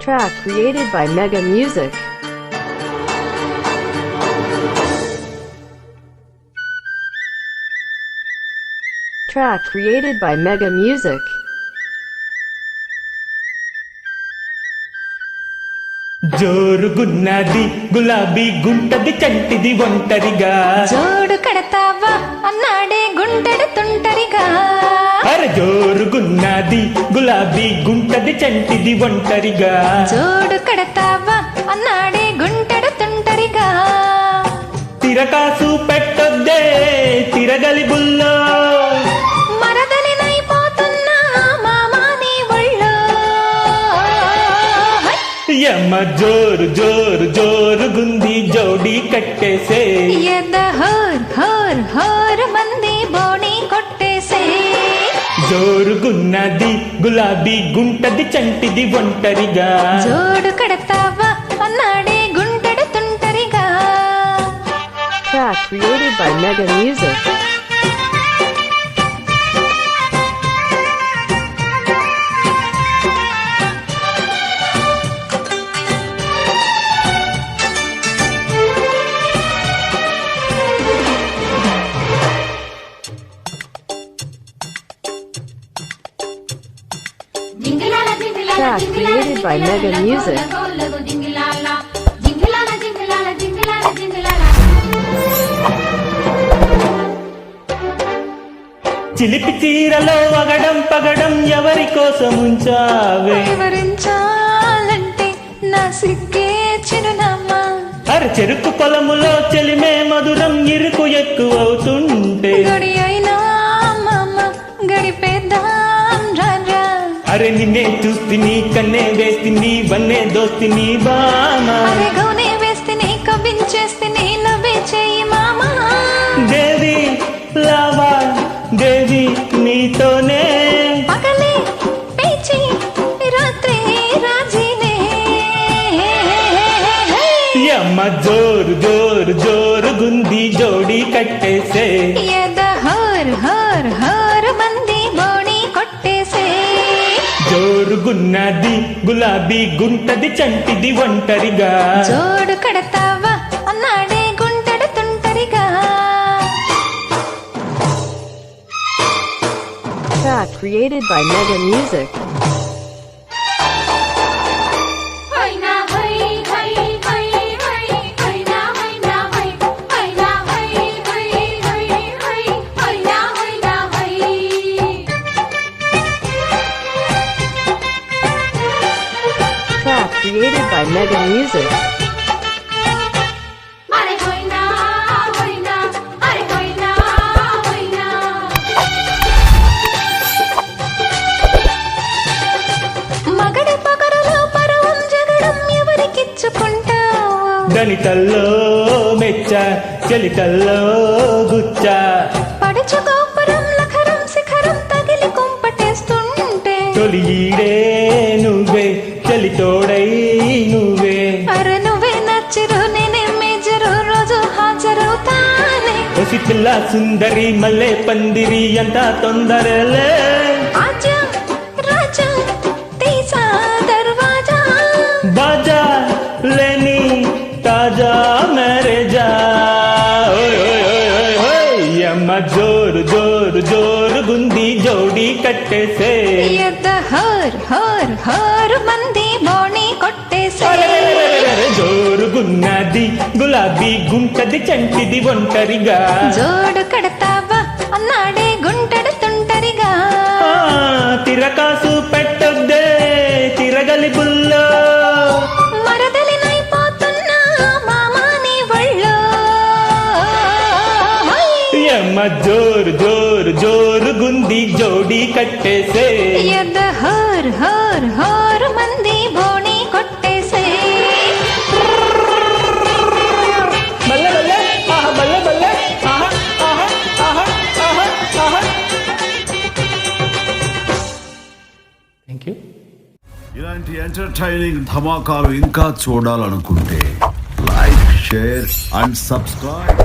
Track created by Mega Music. Track created by Mega Music. జోరుగున్నది గులాబీ గుంటది చంటిది ఒంటరిగా జోడు కడతావా అన్నాడే గుంటడు తుంటరిగా అరే జోరుగున్నది గులాబీ గుంటది చంటిది ఒంటరిగా జోడు కడతావా అన్నాడే గుంటడు తుంటరిగా తిరకాసు పెట్టొద్దే తిరగలి బుల్లో మరదలినైపోతున్నా మామా నీ ఒళ్ళో యమ్మ జోరు జోరు జోరుగుంది జోడి కట్టేసే ఎద హోర్ హోర్ హోర్ మంది బోణి కొట్టేసే జోరుగున్నది గులాబీ గుంటది చంటిది ఒంటరిగా జోడు కడతావా అన్నాడే గుంటడు తుంటరిగా. Track created by Mega Music. Track created by Mega Music. చిలిపి చీరలో వగడం పగడం ఎవరి కోసం ఉంచావే వివరించాలంటే నా సిగ్గే చిరునామా అరే చెరుకు పొలములో చెలిమే మధురం ఇరుకు ఎక్కువవుతుంటే గడి అయినా మామ గడిపేద్దాం రారా అరే నిన్నే చూస్తిని కన్నే వేస్తిని వన్నే దోస్తిని బామా అరే గౌనే వేస్తేనే కవ్వించేస్తేనే నవ్వే చెయ్యి మామా దేవి లావా దేవి నీతోనే పగలే పేచి రాత్రి రాజీనే యమ్మ జోరు జోరు జోరుగుంది జోడి కట్టేసే ఎద హోర్ హోర్ హోర్ మంది బోణి కొట్టేసే జోరుగున్నది గులాబీ గుంటది చంటిది ఒంటరిగా జోడు కడతావా అన్నాడే గుంటడు తుంటరిగా. Track created by Mega Music. Track created by Mega Music. మగడ పగరులో పరువం జగడం ఎవరికిచ్చుకుంటావు దళితల్లో మెచ్చ చలితల్లో గుచ్చ పడుచు గోపురం లఖరం శిఖరం తగిలి కుంపటేస్తుంటే తొలి ఈడే నువ్వే చలి తోడై నువ్వే అరే నువ్వే నచ్చరు నేనే మేజరు రోజు హాజరవుతానే ఒసి పిల్ల సుందరి మల్లె పందిరి అంత తొందరలే ఆజా రాజా తీసా దర్వాజా బాజా లేని తాజా మేరేజా ఓయ్ ఓయ్ ఓయ్ ఓయ్ ఓయ్ యమ్మ జోరు జోరు జోరుగుంది జోడి కట్టేసే ఎద్ద హోర్ హోర్ హోర్ మంది బోణి కొట్టేసే జోరుగున్నది గులాబీ గుంటది చంటిది ఒంటరిగా జోడు కడతావా అన్నాడే గుంటడు తుంటరిగా తిరకాసు పెట్టొద్దే తిరగలి బుల్లో మరదలినైపోతున్నా మామా నీ ఒళ్ళో యమ్మ జోరు జోరు జోరుగుంది జోడి కట్టేసే ఎద్ద హోర్ హోర్ హోర్ మంది బోణి కొట్టేసే బల్లె బల్లె ఆహా బల్లె బల్లె ఆహా ఆహా ఆహా ఆహా ఆహా థ్యాంక్ యూ. ఇలాంటి ఎంటర్టైనింగ్ ధమాకాలు ఇంకా చూడాలనుకుంటే లైక్ షేర్ అండ్ సబ్స్క్రైబ్